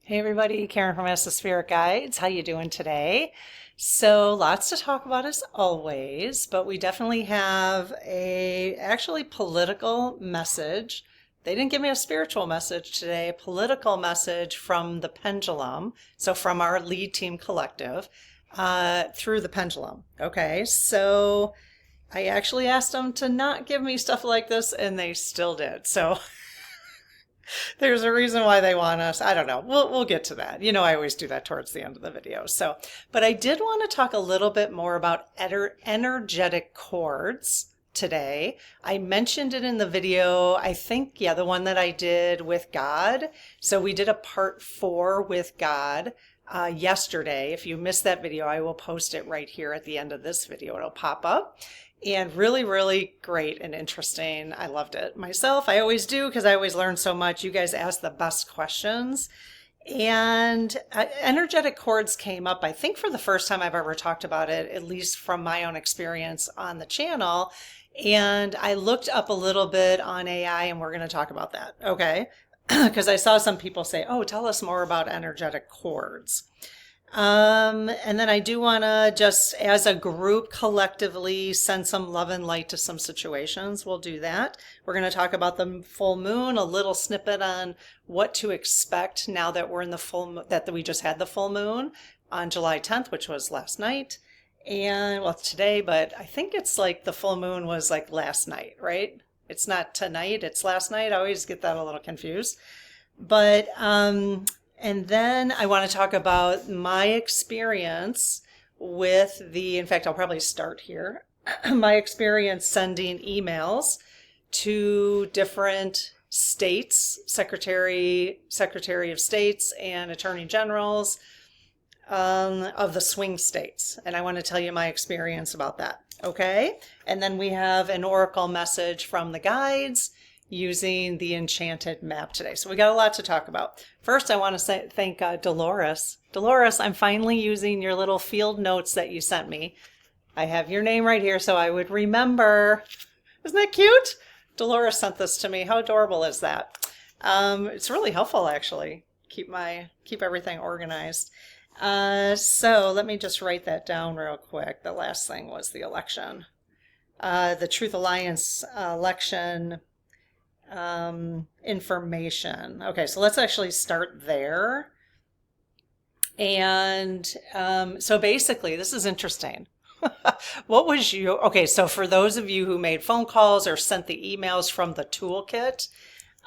Hey everybody, Karen from Ask the Spirit Guides. How you doing today? So lots to talk about as always, but we definitely have a actually political message. They didn't give me a spiritual message today, a political message from the pendulum. So from our lead team collective, through the pendulum. Okay, so I actually asked them to not give me stuff like this and they still did. So there's a reason why they want us. I don't know. We'll get to that. You know, I always do that towards the end of the video. So, but I did want to talk a little bit more about energetic cords today. I mentioned it in the video, I think, yeah, the one that I did with God. So we did a part 4 with God yesterday. If you missed that video, I will post it right here at the end of this video. It'll pop up. And really, really great and interesting. I loved it myself. I always do because I always learn so much. You guys ask the best questions. And energetic cords came up, I think, for the first time I've ever talked about it, at least from my own experience on the channel. And I looked up a little bit on AI and we're going to talk about that. Okay. Because I saw some people say, oh, tell us more about energetic cords. And then I do want to just, as a group, collectively send some love and light to some situations. We'll do that. We're going to talk about the full moon, a little snippet on what to expect now that we're in the full, that we just had the full moon on July 10th, which was last night. And well, it's today, but I think it's like the full moon was like last night, right? It's not tonight, it's last night. I always get that a little confused. But, and then I want to talk about my experience with in fact, I'll probably start here, my experience sending emails to different states, Secretary of States and Attorney Generals of the swing states. And I want to tell you my experience about that. Okay. And then we have an oracle message from the guides using the enchanted map today. So we got a lot to talk about. First, I want to thank Dolores. Dolores, I'm finally using your little field notes that you sent me. I have your name right here so I would remember. Isn't that cute? Dolores sent this to me. How adorable is that? It's really helpful, actually. Keep everything organized. So let me just write that down real quick. The last thing was the election. The Truth Alliance election information. Okay, so let's actually start there. And so basically, this is interesting. What was okay, so for those of you who made phone calls or sent the emails from the toolkit,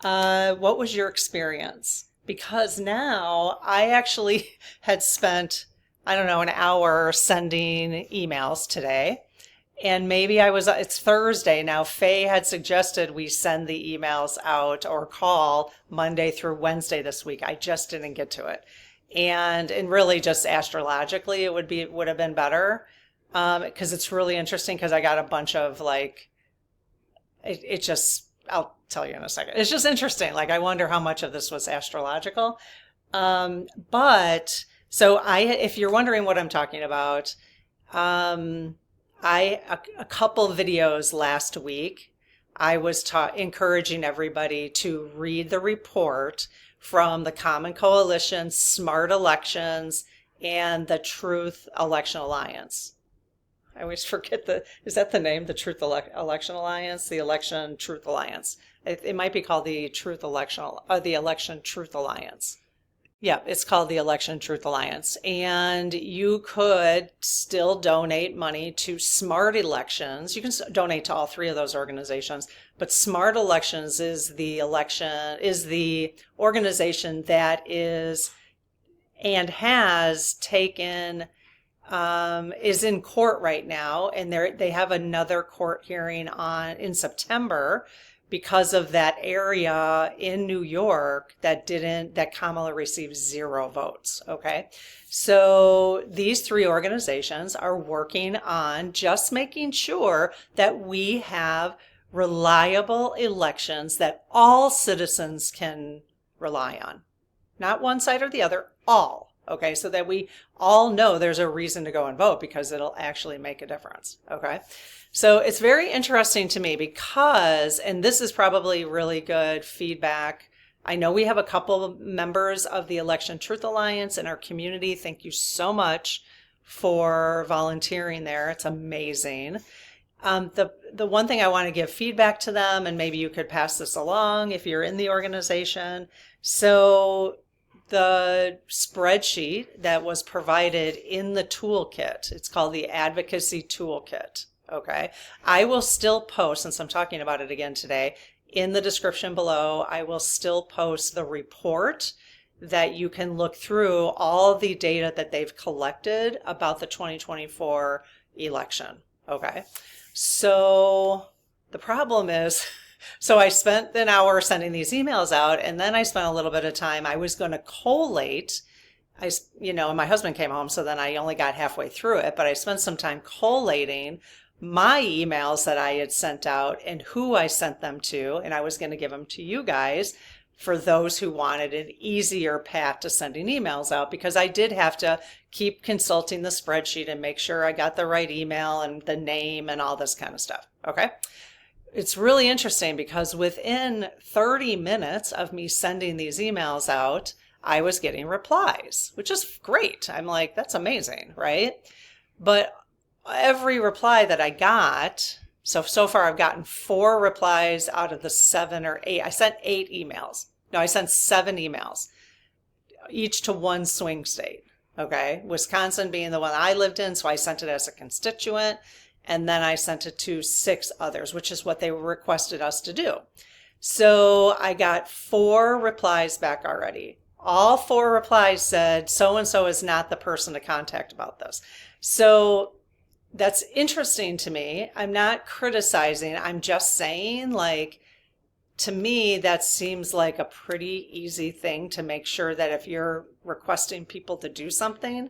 what was your experience? Because now I actually had spent, I don't know, an hour sending emails today. And maybe it's Thursday now. Faye had suggested we send the emails out or call Monday through Wednesday this week. I just didn't get to it. And really just astrologically, it would have been better. Because it's really interesting because I got a bunch of I'll tell you in a second. It's just interesting. Like, I wonder how much of this was astrological. But so if you're wondering what I'm talking about, a couple videos last week, I was encouraging everybody to read the report from the Common Coalition, Smart Elections, and the Truth Election Alliance. I always forget is that the name? The Truth Election Alliance? The Election Truth Alliance. It might be called the Election Truth Alliance. Yeah, it's called the Election Truth Alliance. And you could still donate money to Smart Elections. You can donate to all 3 of those organizations, but Smart Elections is the organization that is and has taken is in court right now, and they have another court hearing in September because of that area in New York that Kamala received 0 votes. Okay. So these 3 organizations are working on just making sure that we have reliable elections that all citizens can rely on. Not one side or the other, all. Okay, so that we all know there's a reason to go and vote because it'll actually make a difference. Okay, so it's very interesting to me because, and this is probably really good feedback I know we have a couple of members of the Election Truth Alliance in our community. Thank you so much for volunteering there. It's amazing. The one thing I want to give feedback to them, and maybe you could pass this along if you're in the organization. So the spreadsheet that was provided in the toolkit, it's called the Advocacy Toolkit. Okay. I will still post, since I'm talking about it again today, in the description below, I will still post the report that you can look through all the data that they've collected about the 2024 election. Okay. So the problem is, so I spent an hour sending these emails out, and then I spent a little bit of time. I was going to collate, and my husband came home, so then I only got halfway through it, but I spent some time collating my emails that I had sent out and who I sent them to, and I was going to give them to you guys for those who wanted an easier path to sending emails out, because I did have to keep consulting the spreadsheet and make sure I got the right email and the name and all this kind of stuff. Okay. It's really interesting because within 30 minutes of me sending these emails out, I was getting replies, which is great. I'm like, that's amazing, right? But every reply that I got, so far I've gotten 4 replies out of the 7 or 8. I sent 8 emails. No, I sent 7 emails, each to one swing state. Okay. Wisconsin being the one I lived in. So I sent it as a constituent, and then I sent it to 6 others, which is what they requested us to do. So I got 4 replies back already. All 4 replies said, so-and-so is not the person to contact about this. So that's interesting to me. I'm not criticizing. I'm just saying, like, to me, that seems like a pretty easy thing to make sure that if you're requesting people to do something,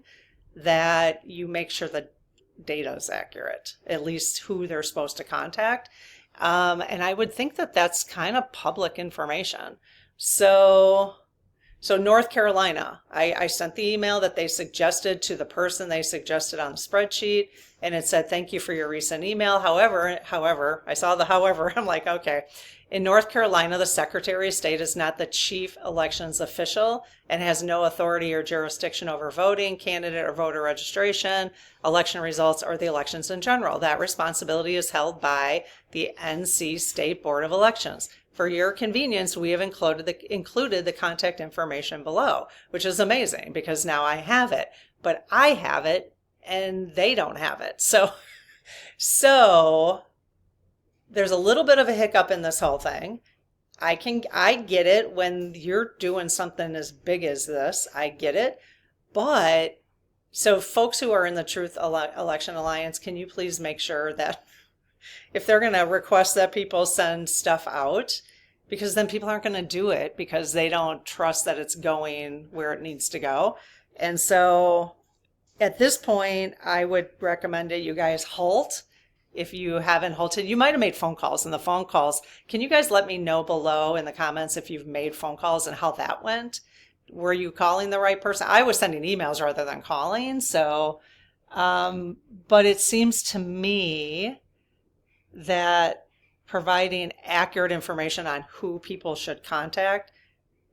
that you make sure the data is accurate, at least who they're supposed to contact. And I would think that that's kind of public information. So North Carolina, I sent the email that they suggested to the person they suggested on the spreadsheet, and it said, thank you for your recent email. However, I saw the however, I'm like, okay. In North Carolina, the Secretary of State is not the chief elections official and has no authority or jurisdiction over voting, candidate or voter registration, election results, or the elections in general. That responsibility is held by the NC State Board of Elections. For your convenience, we have included the contact information below, which is amazing because now I have it, but I have it and they don't have it. So there's a little bit of a hiccup in this whole thing. I get it when you're doing something as big as this. I get it. But so folks who are in the Truth Election Alliance, can you please make sure that if they're going to request that people send stuff out, because then people aren't going to do it because they don't trust that it's going where it needs to go. And so at this point, I would recommend that you guys halt. If you haven't halted, you might have made phone calls, and the phone calls, can you guys let me know below in the comments if you've made phone calls and how that went? Were you calling the right person? I was sending emails rather than calling. So, but it seems to me that providing accurate information on who people should contact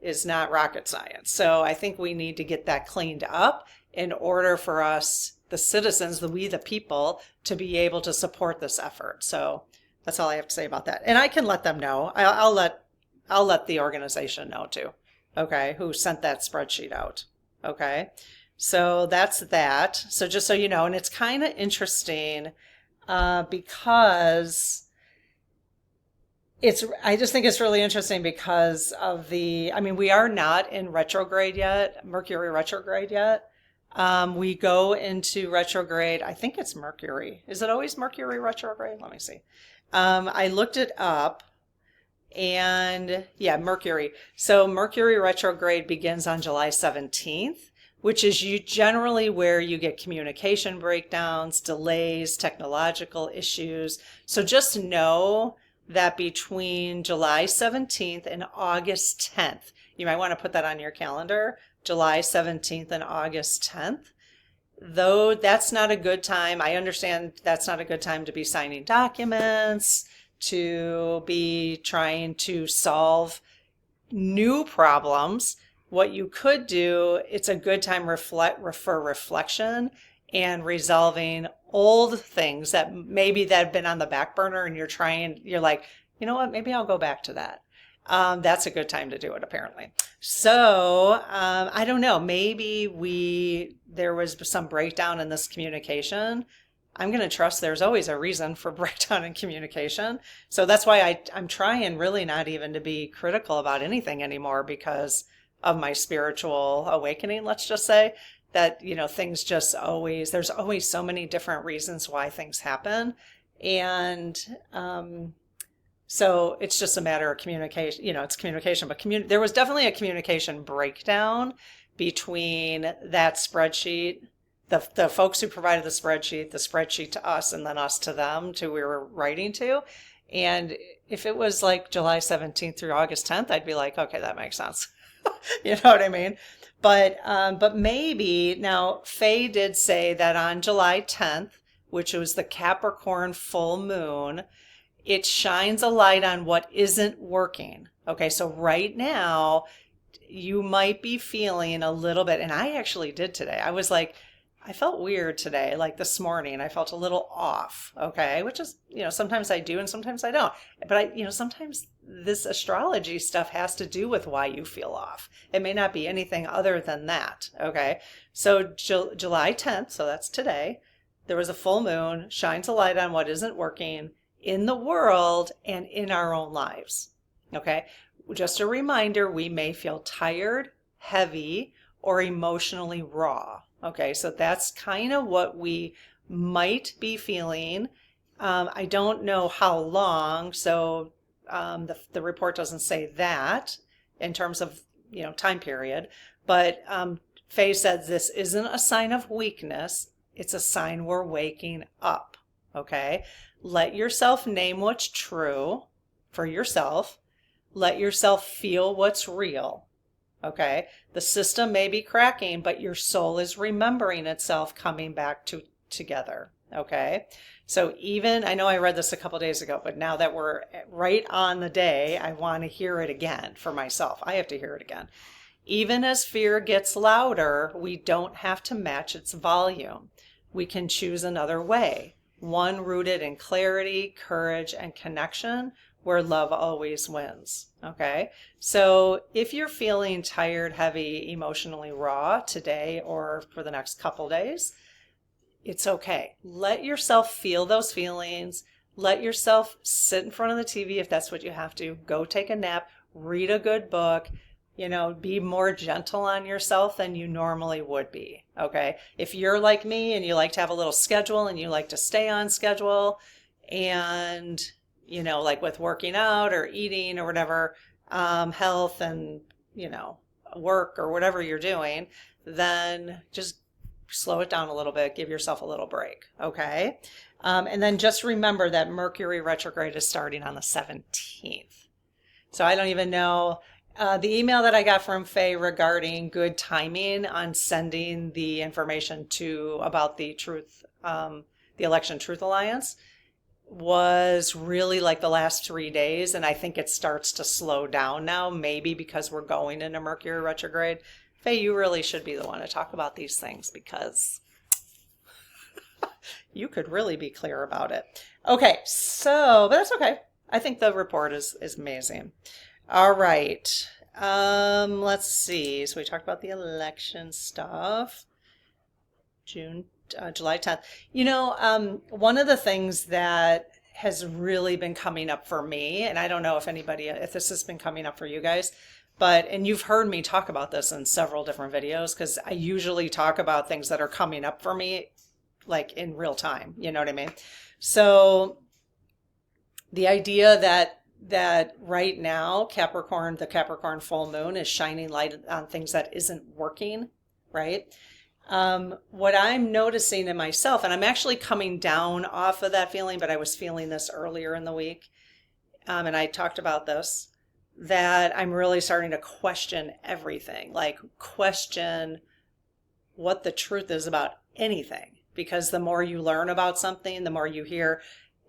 is not rocket science. So I think we need to get that cleaned up in order for us, the citizens, we the people, to be able to support this effort. So that's all I have to say about that. And I can let them know. I'll let the organization know too. Okay, who sent that spreadsheet out. Okay, so that's that. So just so you know, and it's kind of because I just think it's really interesting because of we are not in retrograde yet, Mercury retrograde yet. We go into retrograde. I think it's Mercury. Is it always Mercury retrograde? Let me see. I looked it up, and yeah, Mercury. So Mercury retrograde begins on July 17th, which is generally where you get communication breakdowns, delays, technological issues. So just know that between July 17th and August 10th, you might want to put that on your calendar, July 17th and August 10th. Though that's not a good time. I understand that's not a good time to be signing documents, to be trying to solve new problems, what you could do, it's a good time for reflection and resolving old things that maybe that have been on the back burner, and you're like, you know what, maybe I'll go back to that. That's a good time to do it, apparently. So I don't know, maybe there was some breakdown in this communication. I'm going to trust there's always a reason for breakdown in communication. So that's why I'm trying really not even to be critical about anything anymore, because of my spiritual awakening, let's just say. That, things just there's always so many different reasons why things happen. And so it's just a matter of communication, it's communication, but there was definitely a communication breakdown between that spreadsheet, the folks who provided the spreadsheet to us, and then us to them, to we were writing to. And if it was like July 17th through August 10th, I'd be like, okay, that makes sense. You know what I mean? But maybe now Faye did say that on July 10th, which was the Capricorn full moon, it shines a light on what isn't working. Okay, so right now you might be feeling a little bit, and I actually did today. I felt weird today, like this morning. I felt a little off, okay, which is, sometimes I do and sometimes I don't. But sometimes this astrology stuff has to do with why you feel off. It may not be anything other than that, okay? So July 10th, so that's today, there was a full moon, shines a light on what isn't working in the world and in our own lives, okay? Just a reminder, we may feel tired, heavy, or emotionally raw. Okay, so that's kind of what we might be feeling. I don't know how long, so the report doesn't say that in terms of time period. But Faye says this isn't a sign of weakness; it's a sign we're waking up. Okay, let yourself name what's true for yourself. Let yourself feel what's real. Okay, the system may be cracking, but your soul is remembering itself, coming back together. Okay, so I know I read this a couple days ago, but now that we're right on the day, I want to hear it again for myself. I have to hear it again. Even as fear gets louder, we don't have to match its volume. We can choose another way, one rooted in clarity, courage, and connection, where love always wins. Okay, so if you're feeling tired, heavy, emotionally raw today or for the next couple days, it's okay. Let yourself feel those feelings. Let yourself sit in front of the TV if that's what you have to. Go take a nap, read a good book, be more gentle on yourself than you normally would be. Okay, if you're like me and you like to have a little schedule and you like to stay on schedule, and like with working out or eating or whatever, health and, work or whatever you're doing, then just slow it down a little bit, give yourself a little break. Okay. And then just remember that Mercury retrograde is starting on the 17th. So I don't even know, the email that I got from Faye regarding good timing on sending the information about the Election Truth Alliance was really like the last 3 days, and I think it starts to slow down now, maybe because we're going into Mercury retrograde. Faye, you really should be the one to talk about these things, because you could really be clear about it. Okay, but that's okay. I think the report is amazing. All right, let's see. So we talked about the election stuff. July 10th. One of the things that has really been coming up for me, and I don't know if this has been coming up for you guys, and you've heard me talk about this in several different videos, because I usually talk about things that are coming up for me like in real time, you know what I mean? So the idea that right now the Capricorn full moon is shining light on things that isn't working, right? What I'm noticing in myself, and I'm actually coming down off of that feeling, but I was feeling this earlier in the week, and I talked about this, that I'm really starting to question everything, like question what the truth is about anything, because the more you learn about something, the more you hear,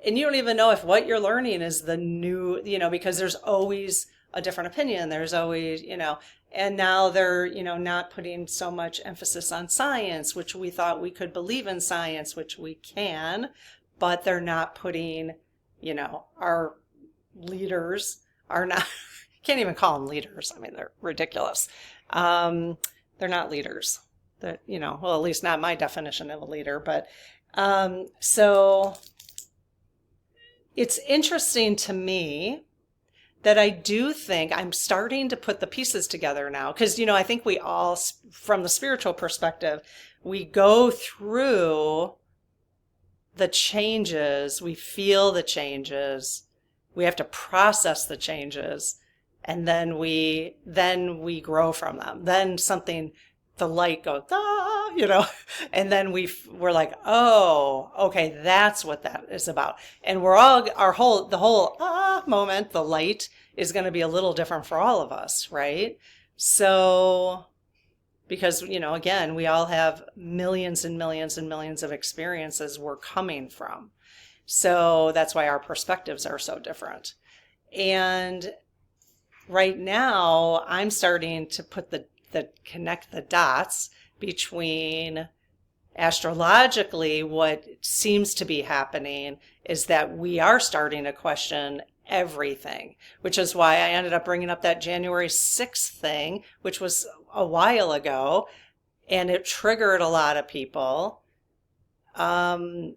and you don't even know if what you're learning is the new, because there's always a different opinion. There's always, and now they're, not putting so much emphasis on science, which we thought we could believe in science, which we can, but they're not putting, our leaders are not, can't even call them leaders. I mean, they're ridiculous. They're not leaders. That, well, at least not my definition of a leader, but so it's interesting to me that I do think I'm starting to put the pieces together now. Because, I think we all, from the spiritual perspective, we go through the changes, we feel the changes, we have to process the changes, and then we grow from them. Then the light goes, and then we're like, oh, okay, that's what that is about. And the whole moment, the light is going to be a little different for all of us, right? So, because, again, we all have millions and millions and millions of experiences we're coming from. So that's why our perspectives are so different. And right now, I'm starting to put connect the dots between astrologically. What seems to be happening is that we are starting to question everything, which is why I ended up bringing up that January 6th thing, which was a while ago, and it triggered a lot of people. But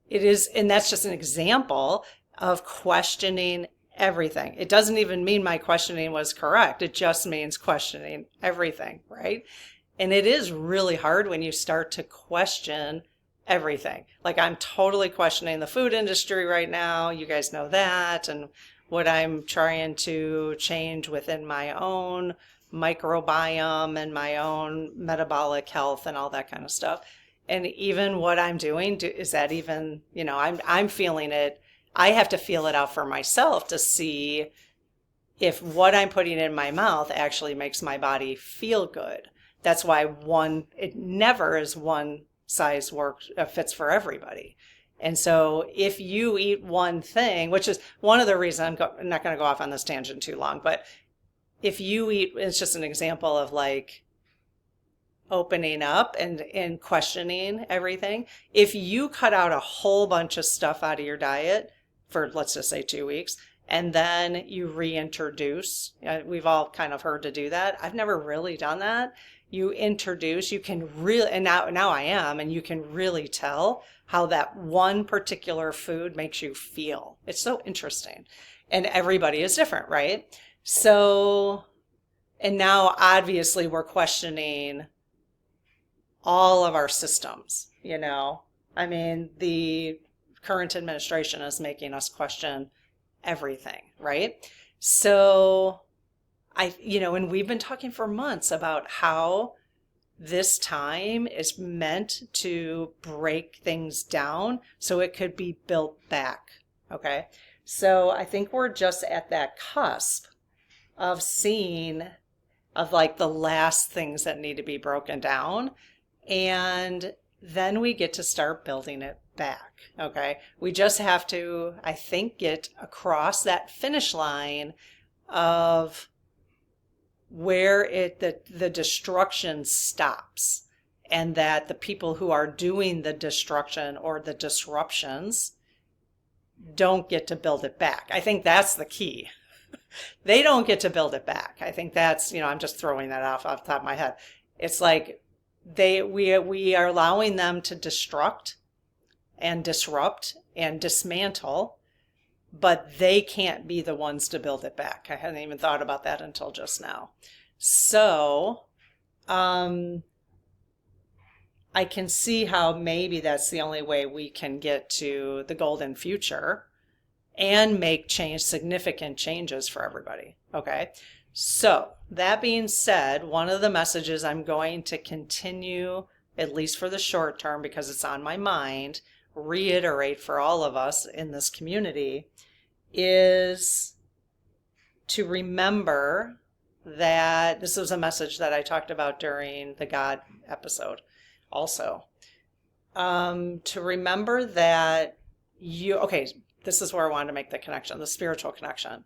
it is, and that's just an example of questioning everything. It doesn't even mean my questioning was correct. It just means questioning everything, right? And it is really hard when you start to question everything. Like, I'm totally questioning the food industry right now. You guys know that. And what I'm trying to change within my own microbiome and my own metabolic health and all that kind of stuff. And even what I'm doing, is that even, I'm feeling it. I have to feel it out for myself to see if what I'm putting in my mouth actually makes my body feel good. That's why it never is one size fits for everybody. And so if you eat one thing, which is one of the reasons, I'm not going to go off on this tangent too long, but if you eat, it's just an example of like opening up and questioning everything. If you cut out a whole bunch of stuff out of your diet for, let's just say, 2 weeks, and then you reintroduce, we've all kind of heard to do that. I've never really done that. You can really, and now I am, and you can really tell how that one particular food makes you feel. It's so interesting. And everybody is different, right? So, and now obviously we're questioning all of our systems, I mean, the current administration is making us question everything, right? So and we've been talking for months about how this time is meant to break things down so it could be built back. Okay. So I think we're just at that cusp of seeing of like the last things that need to be broken down. And then we get to start building it back. Okay. We just have to, I think, get across that finish line of where the destruction stops, and that the people who are doing the destruction or the disruptions don't get to build it back. I think that's the key. They don't get to build it back. I think that's, I'm just throwing that off the top of my head. It's like we are allowing them to destruct and disrupt and dismantle, but they can't be the ones to build it back. I hadn't even thought about that until just now. So, I can see how maybe that's the only way we can get to the golden future and make significant changes for everybody. Okay. So that being said, one of the messages I'm going to continue, at least for the short term, because it's on my mind, reiterate for all of us in this community, is to remember that this was a message that I talked about during the God episode also. To remember that this is where I wanted to make the connection, the spiritual connection.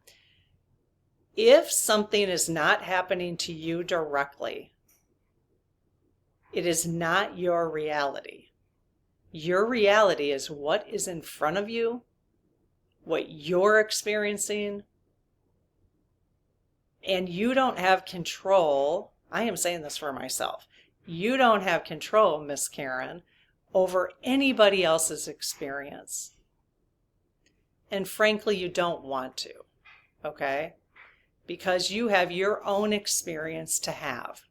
if something is not happening to you directly, it is not your reality. Your reality is what is in front of you, what you're experiencing, and you don't have control. I am saying this for myself. You don't have control, Miss Karen, over anybody else's experience. And frankly, you don't want to, okay? Because you have your own experience to have,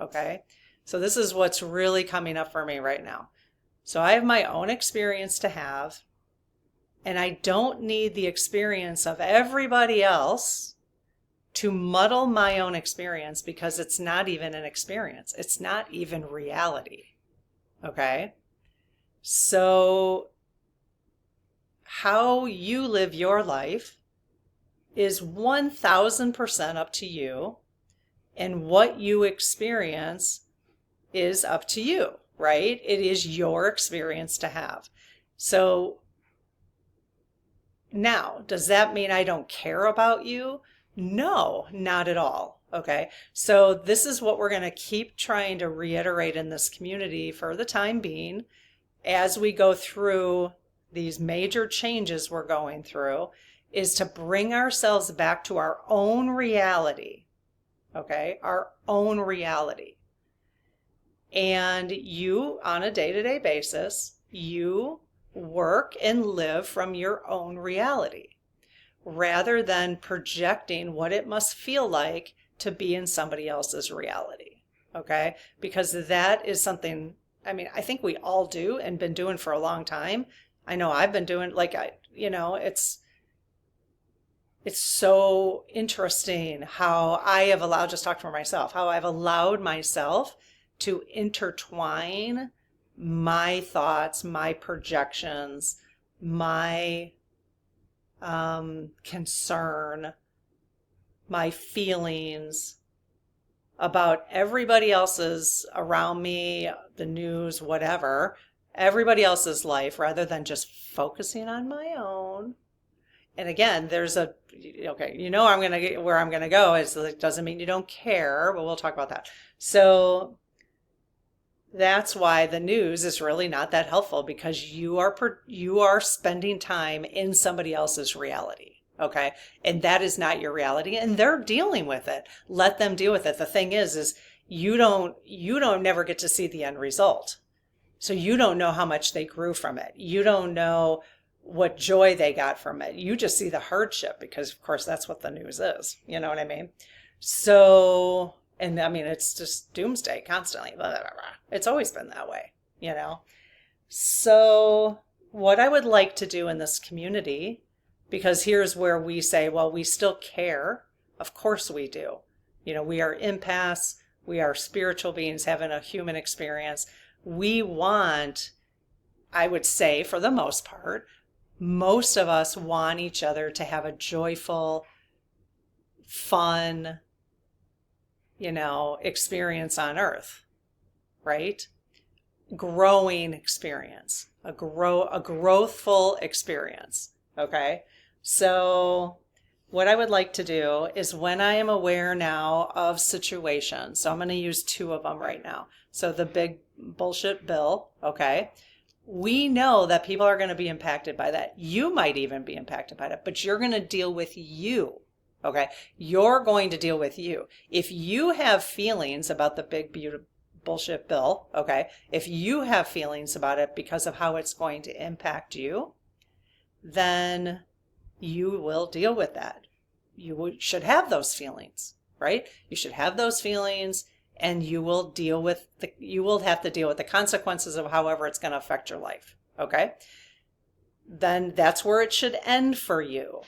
okay? So this is what's really coming up for me right now. So I have my own experience to have, and I don't need the experience of everybody else to muddle my own experience, because it's not even an experience. It's not even reality, okay? So how you live your life is 1000% up to you, and what you experience is up to you, right? It is your experience to have. So now, does that mean I don't care about you? No, not at all. Okay. So this is what we're going to keep trying to reiterate in this community for the time being, as we go through these major changes we're going through, is to bring ourselves back to our own reality. Okay. Our own reality. And you, on a day-to-day basis, you work and live from your own reality, rather than projecting what it must feel like to be in somebody else's reality, okay? Because that is something, I mean, I think we all do and been doing for a long time. I know I've been doing, like, it's so interesting how I have allowed, just talk for myself, how I've allowed myself to intertwine my thoughts, my projections, my concern, my feelings about everybody else's around me, the news, whatever, everybody else's life, rather than just focusing on my own. And again, there's okay, I'm going to get where I'm going to go. It doesn't mean you don't care, but we'll talk about that. So that's why the news is really not that helpful, because you are spending time in somebody else's reality, okay? And that is not your reality, and they're dealing with it. Let them deal with it. The thing is you don't never get to see the end result. So you don't know how much they grew from it. You don't know what joy they got from it. You just see the hardship, because of course that's what the news is. You know what I mean? So, and I mean, it's just doomsday constantly. Blah, blah, blah. It's always been that way, So what I would like to do in this community, because here's where we say, well, we still care. Of course we do. We are empaths. We are spiritual beings having a human experience. We want, I would say for the most part, most of us want each other to have a joyful, fun, experience on earth, right? Growing experience, a growthful experience. Okay. So what I would like to do is, when I am aware now of situations, so I'm going to use two of them right now. So the big bullshit bill. Okay. We know that people are going to be impacted by that. You might even be impacted by that, but you're going to deal with you. Okay. You're going to deal with you. If you have feelings about the big, beautiful bullshit bill, okay, if you have feelings about it because of how it's going to impact you, then you will deal with that. You should have those feelings, right? You should have those feelings, and you will have to deal with the consequences of however it's going to affect your life. Okay. Then that's where it should end for you.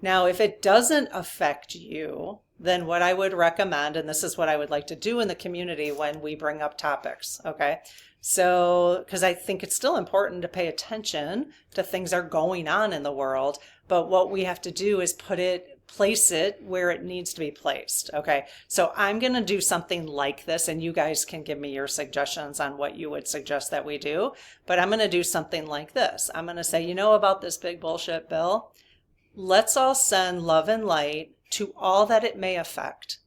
Now, if it doesn't affect you, then what I would recommend, and this is what I would like to do in the community when we bring up topics, okay? So, because I think it's still important to pay attention to things that are going on in the world, but what we have to do is place it where it needs to be placed, okay? So I'm going to do something like this, and you guys can give me your suggestions on what you would suggest that we do, but I'm going to do something like this. I'm going to say, about this big bullshit bill, let's all send love and light to all that it may affect,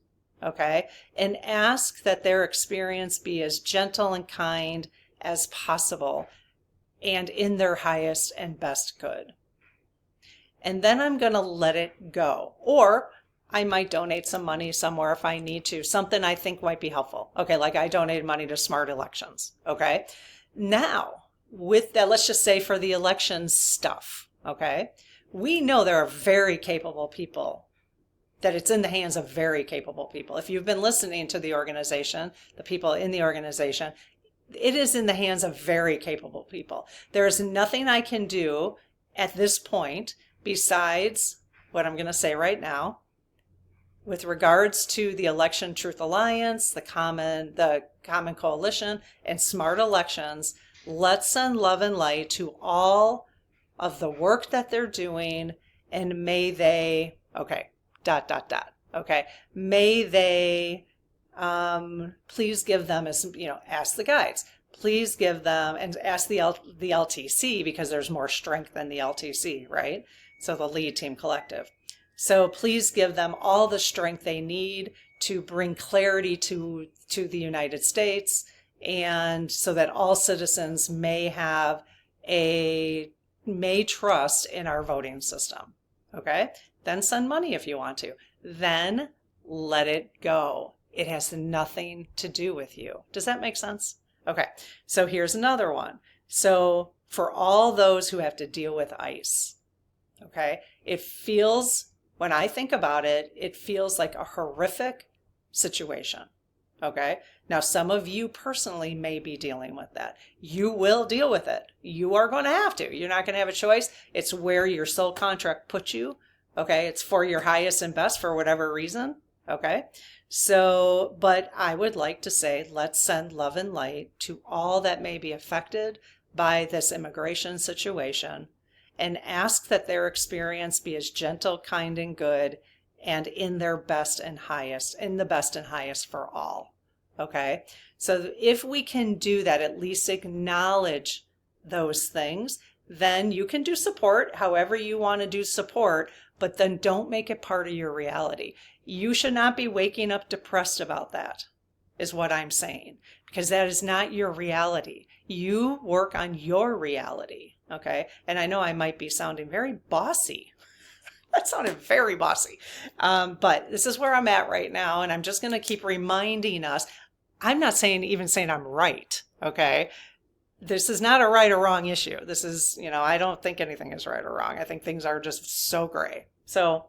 okay? And ask that their experience be as gentle and kind as possible and in their highest and best good. And then I'm going to let it go. Or I might donate some money somewhere if I need to, something I think might be helpful. Okay, like I donated money to Smart Elections, okay? Now, with that, let's just say for the elections stuff, okay? We know there are very capable people, that it's in the hands of very capable people. If you've been listening to the organization, the people in the organization, it is in the hands of very capable people. There is nothing I can do at this point besides what I'm going to say right now with regards to the Election Truth Alliance, the Common Coalition, and Smart Elections. Let's send love and light to all of the work that they're doing, and may they, okay, ... okay, may they please give them, as ask the guides, please give them, and ask the LTC, because there's more strength than the LTC, right? So the lead team collective. So please give them all the strength they need to bring clarity to the United States, and so that all citizens may trust in our voting system. Okay? Then send money if you want to. Then let it go. It has nothing to do with you. Does that make sense? Okay, so here's another one. So for all those who have to deal with ICE, okay, it feels, when I think about it, it feels like a horrific situation. Okay, now some of you personally may be dealing with that. You will deal with it. You are going to have to. You're not going to have a choice. It's where your soul contract puts you. Okay, it's for your highest and best for whatever reason. Okay, so, but I would like to say, let's send love and light to all that may be affected by this immigration situation, and ask that their experience be as gentle, kind, and good, and in their best and highest, in the best and highest for all. Okay, so if we can do that, at least acknowledge those things, then you can do support however you want to do support, but then don't make it part of your reality. You should not be waking up depressed about that, is what I'm saying, because that is not your reality. You work on your reality, okay? And I know I might be sounding very bossy. That sounded very bossy. But this is where I'm at right now, and I'm just going to keep reminding us. I'm not even saying I'm right, okay? This is not a right or wrong issue. This is, I don't think anything is right or wrong. I think things are just so gray. So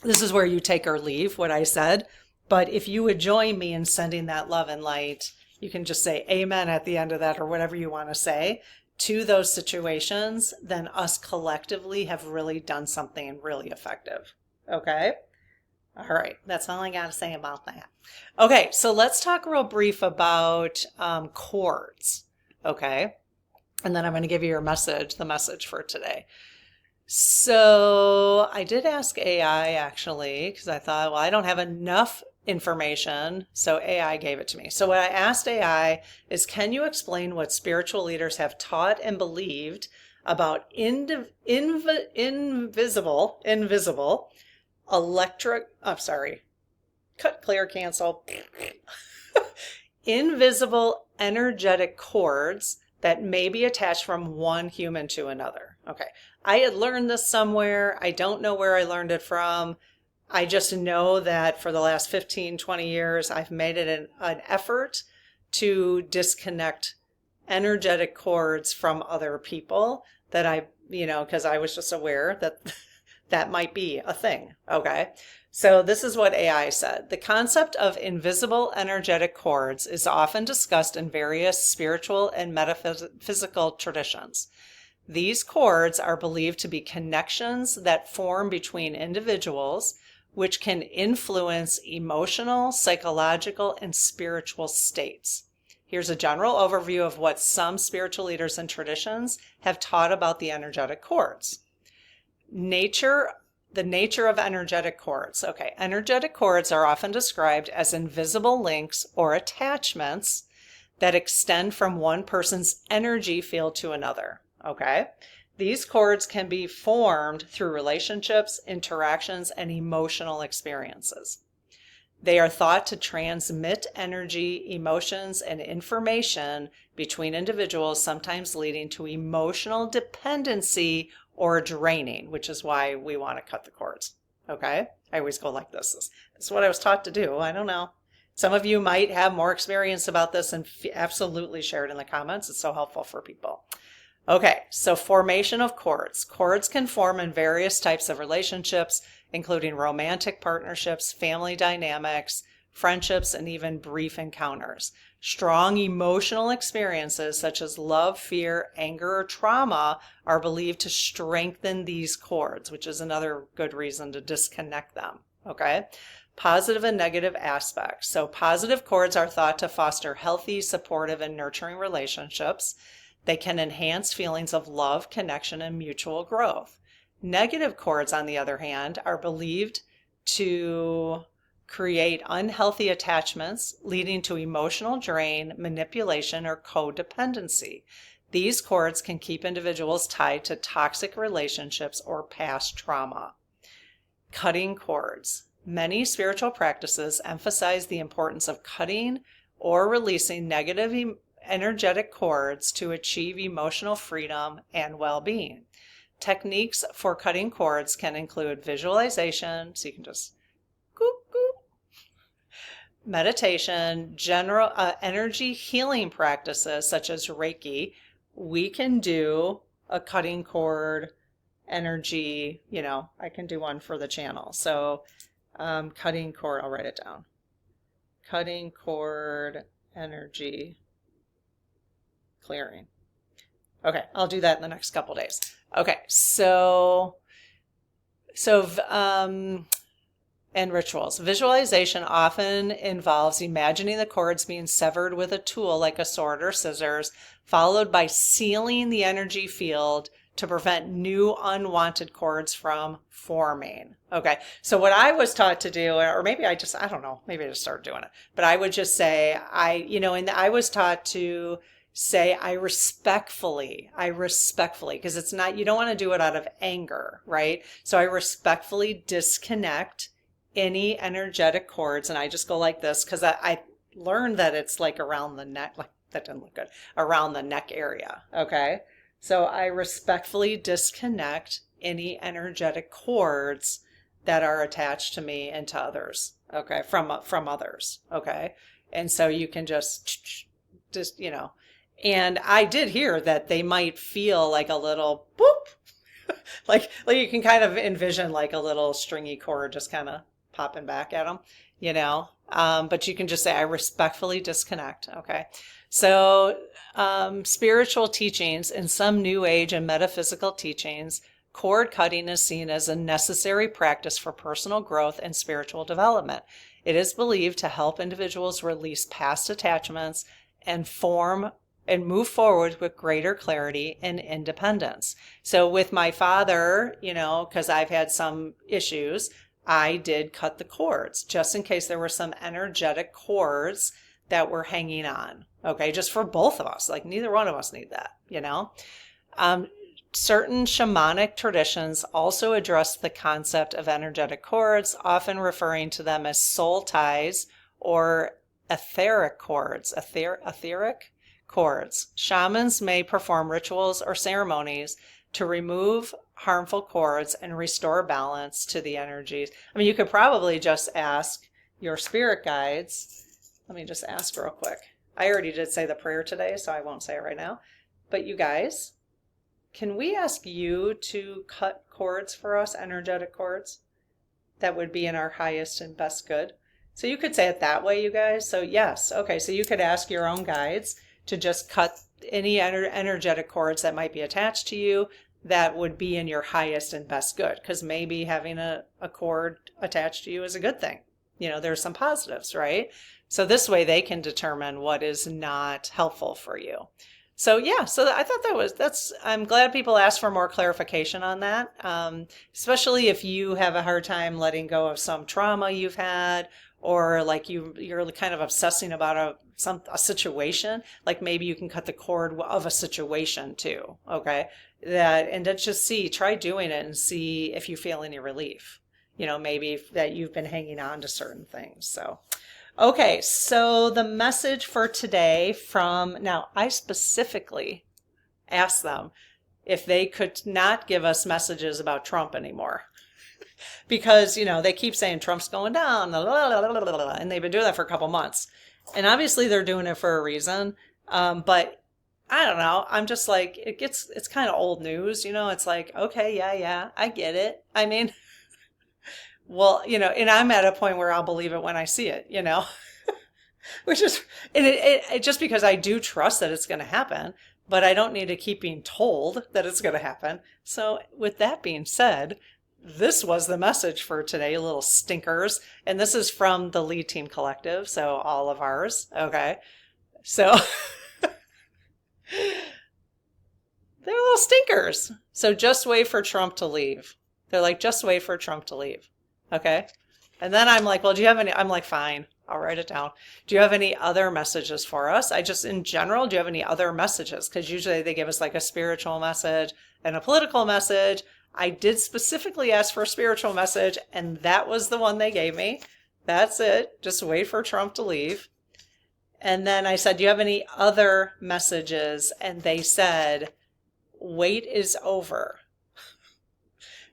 this is where you take or leave what I said. But if you would join me in sending that love and light, you can just say amen at the end of that, or whatever you want to say, to those situations, then us collectively have really done something really effective. Okay? All right, that's all I got to say about that. Okay, so let's talk real brief about chords, okay? And then I'm going to give you your message, the message for today. So I did ask AI, actually, because I thought, well, I don't have enough information, so AI gave it to me. So what I asked AI is, can you explain what spiritual leaders have taught and invisible invisible energetic cords that may be attached from one human to another. Okay, I had learned this somewhere. I don't know where I learned it from. I just know that for the last 15, 20 years, I've made it an effort to disconnect energetic cords from other people that because I was just aware that that might be a thing. Okay. So this is what AI said. The concept of invisible energetic cords is often discussed in various spiritual and metaphysical traditions. These cords are believed to be connections that form between individuals, which can influence emotional, psychological, and spiritual states. Here's a general overview of what some spiritual leaders and traditions have taught about the energetic cords. The nature of energetic cords. Okay, energetic cords are often described as invisible links or attachments that extend from one person's energy field to another. Okay, These cords can be formed through relationships, interactions, and emotional experiences. They are thought to transmit energy, emotions, and information between individuals, sometimes leading to emotional dependency or draining, which is why we want to cut the cords. Okay? I always go like this. This is what I was taught to do. I don't know. Some of you might have more experience about this, and absolutely share it in the comments. It's so helpful for people. Okay, so formation of cords. Cords can form in various types of relationships, including romantic partnerships, family dynamics, friendships, and even brief encounters. Strong emotional experiences such as love, fear, anger, or trauma are believed to strengthen these cords, which is another good reason to disconnect them. Okay? Positive and negative aspects. So positive cords are thought to foster healthy, supportive, and nurturing relationships. They can enhance feelings of love, connection, and mutual growth. Negative cords, on the other hand, are believed to create unhealthy attachments, leading to emotional drain, manipulation, or codependency. These cords can keep individuals tied to toxic relationships or past trauma. Cutting cords. Many spiritual practices emphasize the importance of cutting or releasing negative energetic cords to achieve emotional freedom and well-being. Techniques for cutting cords can include visualization, so you can just goop, goop, meditation, general energy healing practices such as Reiki. We can do a cutting cord energy, I can do one for the channel. So cutting cord, I'll write it down. Cutting cord energy clearing. Okay, I'll do that in the next couple days. Okay, and rituals. Visualization often involves imagining the cords being severed with a tool like a sword or scissors, followed by sealing the energy field to prevent new unwanted cords from forming. Okay, so what I was taught to do, or maybe I don't know, maybe I just started doing it, but I would just say, I was taught to say, I respectfully, because it's not, you don't want to do it out of anger, right? So I respectfully disconnect any energetic cords, and I just go like this, because I learned that it's like around the neck, like that didn't look good, around the neck area, okay? So I respectfully disconnect any energetic cords that are attached to me and to others, okay, from others, okay? And so you can just, and I did hear that they might feel like a little boop, like you can kind of envision like a little stringy cord just kind of popping back at them, but you can just say, I respectfully disconnect. Okay. So, spiritual teachings in some New Age and metaphysical teachings, cord cutting is seen as a necessary practice for personal growth and spiritual development. It is believed to help individuals release past attachments and move forward with greater clarity and independence. So with my father, because I've had some issues, I did cut the cords just in case there were some energetic cords that were hanging on. Okay, just for both of us. Like neither one of us need that, Certain shamanic traditions also address the concept of energetic cords, often referring to them as soul ties or etheric cords. Etheric cords. Shamans may perform rituals or ceremonies to remove harmful cords and restore balance to the energies. I mean, you could probably just ask your spirit guides. Let me just ask real quick. I already did say the prayer today, so I won't say it right now. But you guys, can we ask you to cut cords for us, energetic cords, that would be in our highest and best good? So you could say it that way, you guys. So yes, okay, so you could ask your own guides to just cut any energetic cords that might be attached to you that would be in your highest and best good, because maybe having a cord attached to you is a good thing. There's some positives, right? So this way they can determine what is not helpful for you. So yeah, so I thought I'm glad people asked for more clarification on that. Especially if you have a hard time letting go of some trauma you've had, or like you're kind of obsessing about a situation, like maybe you can cut the cord of a situation too. Okay. And then just try doing it and see if you feel any relief. Maybe that you've been hanging on to certain things. So, okay, so the message for today now I specifically asked them if they could not give us messages about Trump anymore. Because, they keep saying Trump's going down, and they've been doing that for a couple months. And obviously they're doing it for a reason. But I don't know. I'm just like, it's kind of old news, it's like, okay, yeah, I get it. I mean, well, and I'm at a point where I'll believe it when I see it, which is, and it just because I do trust that it's going to happen, but I don't need to keep being told that it's going to happen. So with that being said, this was the message for today, little stinkers. And this is from the Lead Team Collective. So all of ours. Okay. So they're little stinkers. So just wait for Trump to leave. They're like, just wait for Trump to leave. Okay. And then I'm like, well, do you have any? I'm like, fine, I'll write it down. Do you have any other messages for us? In general, do you have any other messages? Because usually they give us like a spiritual message and a political message. I did specifically ask for a spiritual message, and that was the one they gave me. That's it. Just wait for Trump to leave. And then I said, do you have any other messages? And they said, wait is over.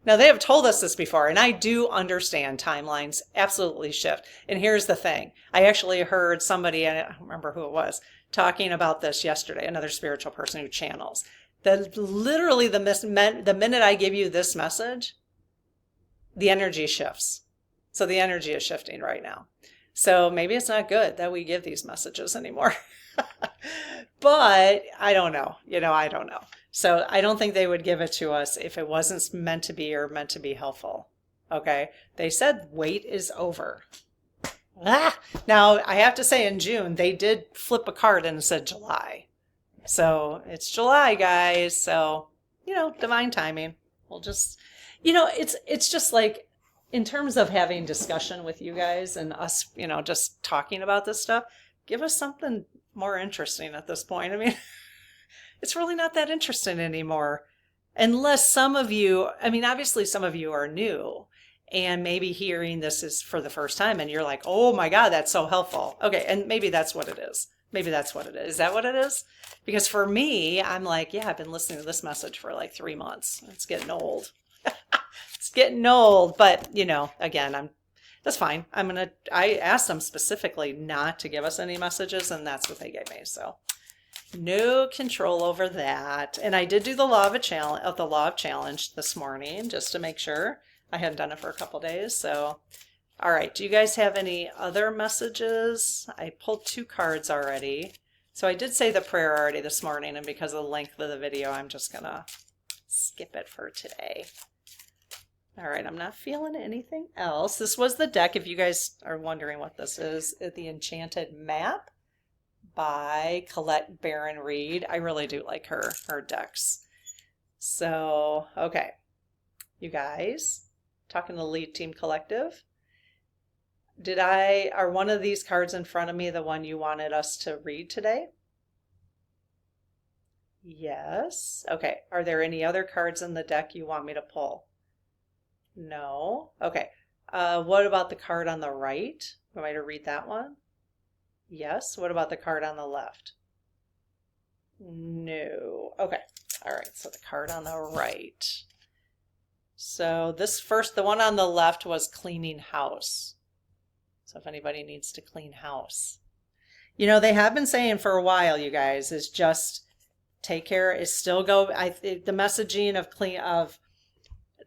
Now, they have told us this before, and I do understand timelines absolutely shift. And here's the thing. I actually heard somebody, I don't remember who it was, talking about this yesterday, another spiritual person who channels. Literally, the minute I give you this message, the energy shifts. So the energy is shifting right now. So maybe it's not good that we give these messages anymore. But I don't know. I don't know. So I don't think they would give it to us if it wasn't meant to be or meant to be helpful. Okay. They said wait is over. Now I have to say in June, they did flip a card and it said July. So it's July, guys. So, divine timing. We'll just, it's just like in terms of having discussion with you guys and us, just talking about this stuff, give us something more interesting at this point. I mean, it's really not that interesting anymore. Unless some of you, obviously some of you are new and maybe hearing this is for the first time and you're like, oh my God, that's so helpful. Okay. And maybe that's what it is. Maybe that's what it is. Is that what it is? Because for me, I'm like, yeah, I've been listening to this message for like 3 months. It's getting old. It's getting old. But, again, that's fine. I asked them specifically not to give us any messages, and that's what they gave me. So no control over that. And I did do the law of challenge this morning just to make sure. I hadn't done it for a couple days. So, all right. Do you guys have any other messages? I pulled 2 cards already. So I did say the prayer already this morning, and because of the length of the video, I'm just going to skip it for today. All right, I'm not feeling anything else. This was the deck, if you guys are wondering what this is, the Enchanted Map by Colette Baron Reed. I really do like her decks. So, okay. You guys, talking to the Lead Team Collective. Are one of these cards in front of me the one you wanted us to read today? Yes. Okay. Are there any other cards in the deck you want me to pull? No. Okay. What about the card on the right? Want me to read that one? Yes. What about the card on the left? No. Okay. All right. So the card on the right. So the one on the left was cleaning house. So if anybody needs to clean house. They have been saying for a while, you guys, is just take care, is still go. The messaging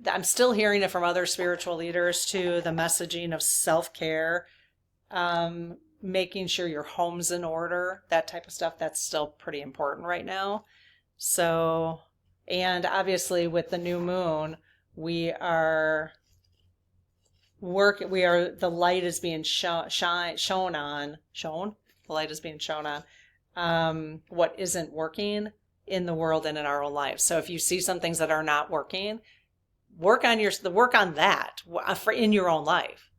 I'm still hearing it from other spiritual leaders too, the messaging of self-care, making sure your home's in order, that type of stuff, that's still pretty important right now. So, and obviously with the new moon, the light is being shown on. The light is being shown on what isn't working in the world and in our own lives. So if you see some things that are not working, work on that in your own life.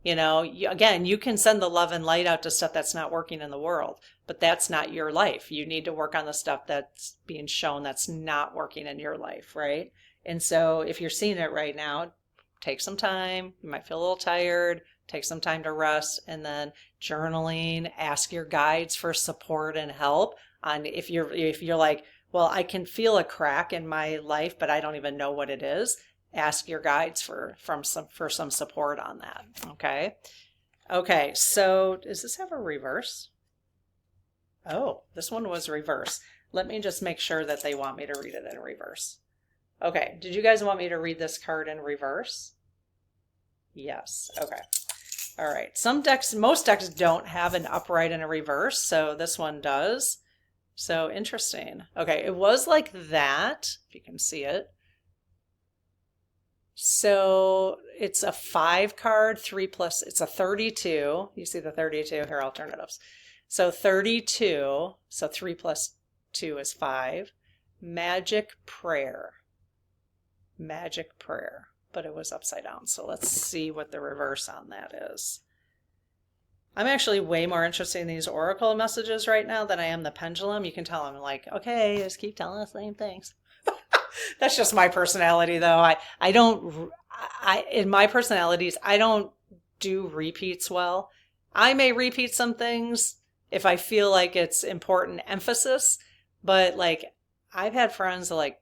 Again, you can send the love and light out to stuff that's not working in the world, but that's not your life. You need to work on the stuff that's being shown that's not working in your life, right? And so if you're seeing it right now, take some time. You might feel a little tired. Take some time to rest, and then journaling, ask your guides for support and help on if you're like, well, I can feel a crack in my life, but I don't even know what it is. Ask your guides for some support on that. Okay, so does this have a reverse? Oh, this one was reverse. Let me just make sure that they want me to read it in reverse. Okay, did you guys want me to read this card in reverse? Yes. Okay. All right. Most decks don't have an upright and a reverse, so this one does. So interesting. Okay, it was like that, if you can see it. So it's a 5 card, 3 plus, it's a 32. You see the 32 here, alternatives. So 32, so 3 plus 2 is 5. Magic prayer. Magic prayer. But it was upside down. So let's see what the reverse on that is. I'm actually way more interested in these oracle messages right now than I am the pendulum. You can tell I'm like, okay, just keep telling us the same things. That's just my personality, though. In my personalities, I don't do repeats well. I may repeat some things if I feel like it's important emphasis, but like I've had friends that like,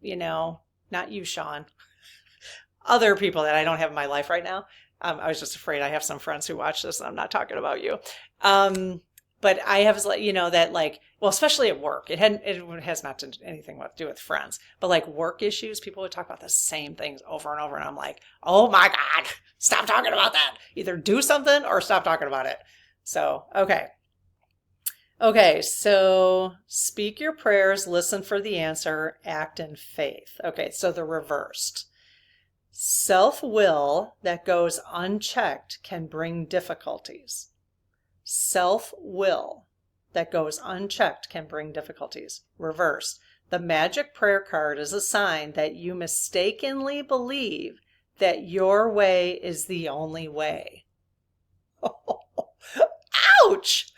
not you, Sean, other people that I don't have in my life right now. I was just afraid I have some friends who watch this and I'm not talking about you. But I have, that like, well, especially at work, it has not anything to do with friends, but like work issues, people would talk about the same things over and over. And I'm like, oh my God, stop talking about that. Either do something or stop talking about it. So, okay. Okay, so speak your prayers, listen for the answer, act in faith. Okay, so the reversed. Self-will that goes unchecked can bring difficulties. Self-will that goes unchecked can bring difficulties. Reversed. The magic prayer card is a sign that you mistakenly believe that your way is the only way. Ouch!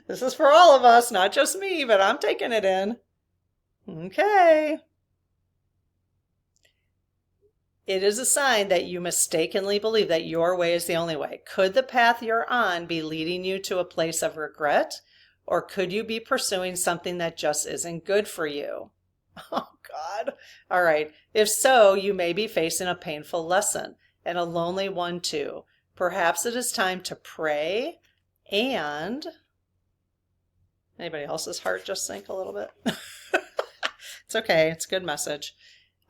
This is for all of us, not just me, but I'm taking it in. Okay. It is a sign that you mistakenly believe that your way is the only way. Could the path you're on be leading you to a place of regret? Or could you be pursuing something that just isn't good for you? Oh, God. All right. If so, you may be facing a painful lesson, and a lonely one too. Perhaps it is time to pray and... Anybody else's heart just sink a little bit? It's okay. It's a good message.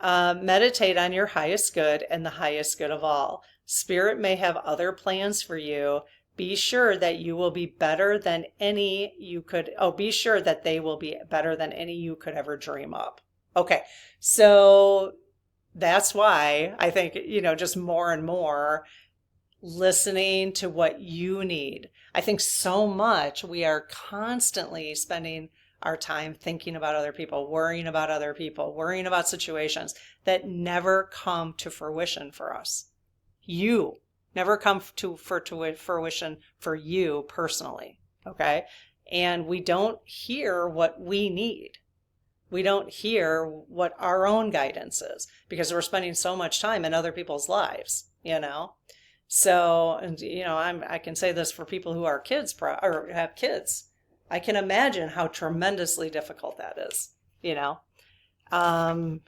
Meditate on your highest good and the highest good of all. Spirit may have other plans for you. Be sure that you will be better than any you could. Be sure that they will be better than any you could ever dream up. Okay. So that's why I think, just more and more listening to what you need. I think so much we are constantly spending our time thinking about other people, worrying about situations that never come to fruition for us. You never come to fruition for you personally, okay? And we don't hear what we need. We don't hear what our own guidance is because we're spending so much time in other people's lives, So, I can say this for people who are kids or have kids. I can imagine how tremendously difficult that is, to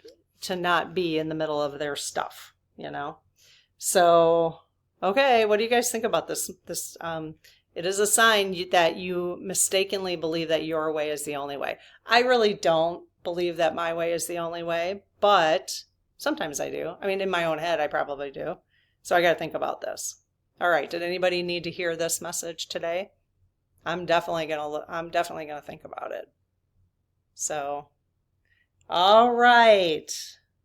not be in the middle of their stuff, So, okay, what do you guys think about this? It is a sign that you mistakenly believe that your way is the only way. I really don't believe that my way is the only way, but sometimes I do. I mean, in my own head, I probably do. So I got to think about this. All right. Did anybody need to hear this message today? I'm definitely gonna think about it. So, all right.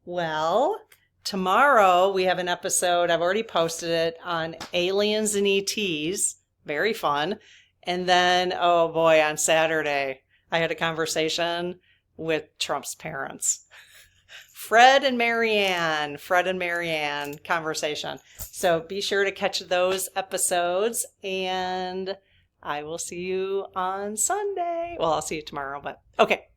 Well, tomorrow we have an episode. I've already posted it on aliens and ETs. Very fun. And then, oh boy, on Saturday, I had a conversation with Trump's parents. Fred and Marianne conversation. So be sure to catch those episodes, and I will see you on Sunday. Well, I'll see you tomorrow, but okay.